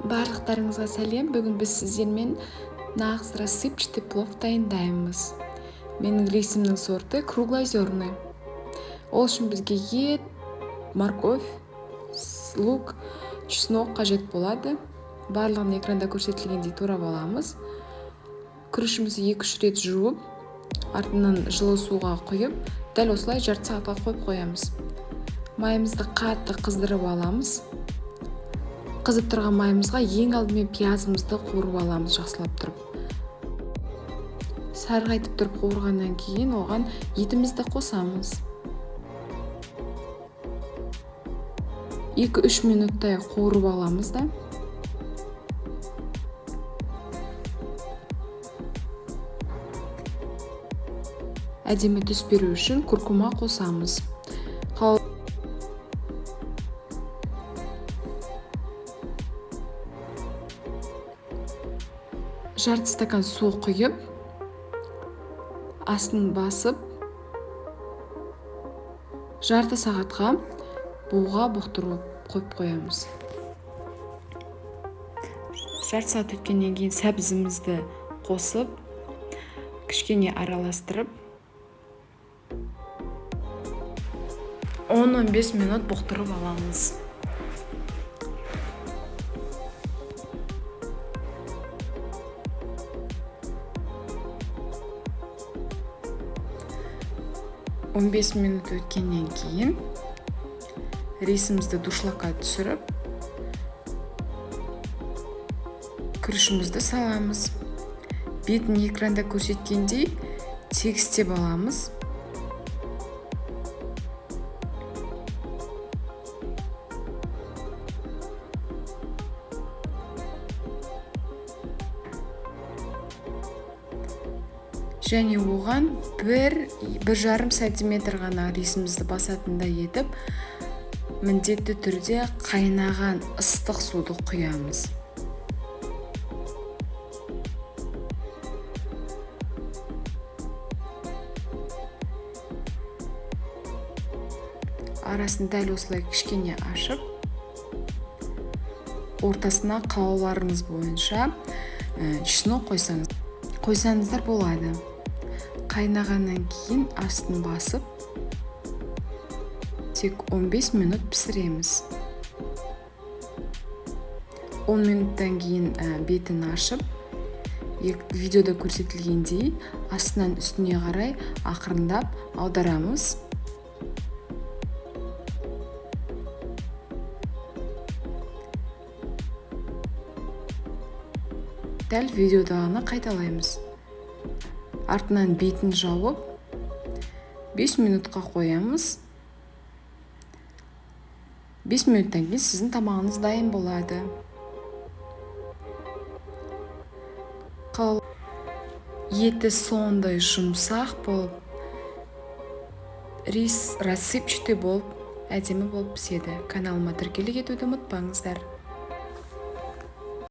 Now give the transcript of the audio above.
Барлықтарыңызға сәлем. Бүгін біз сіздермен нағыз рассыпчатый плов дайындаймыз. Менің рисімнің сорты круглозерный. Ол үшін бізге ет, морковь, лук, чеснок қажет болады. Барлығын экранда көрсетілгендей турап аламыз. Күрішімізді 2-3 рет жуып, артынан жылы суға құйып, дәл осылай жарты сағатқа қойып қоямыз. Майымызды қатты қыздырып аламыз. Қызып тұрған майымызға ең алдымен пиязымызды қуырып аламыз жақсылап тұрып. Сарғайтып тұрып қуырғаннан кейін оған етімізді қосамыз. 2-3 минуттай қуырып аламыз да. Әдемі түс беру үшін куркума қосамыз. Жарты стакан су құйып, астын басып, жарты сағатқа буға бұқтырып қойып қоямыз. Жарты сағат өткеннен кейін сәбізімізді қосып, кішкене араластырып, 10-15 минут бұқтырып аламыз. Он 15 минут өткеннен кейін рисімізді душлагқа түсіріп, күрішімізді саламыз. Бетін экранда көрсеткендей тегістеп аламыз. Және оған 1-1,5 сантиметр ғана рисімізді басатындай етіп, міндетті түрде қайнаған ыстық суды құямыз. Арасын дәл осылай кішкене ашып, ортасына қалауларыңыз бойынша чеснок қойсаңыздар болады. Қайнағаннан кейін астын басып, тек 15 минут пісіреміз. 10 минуттан кейін бетін ашып, видеода көрсетілгендей астынан үстіне қарай ақырындап аударамыз. Дәл видеодағыны қайталаймыз. Артынан бетін жауып, 5 минутқа қоямыз. 5 минуттан кейін сіздің тамағыңыз дайын болады. Еті сондай жұмсақ болып, рис рассыпчатый болып, әдемі болып піседі. Каналыма тіркеліп кетуді ұмытпаңыздар.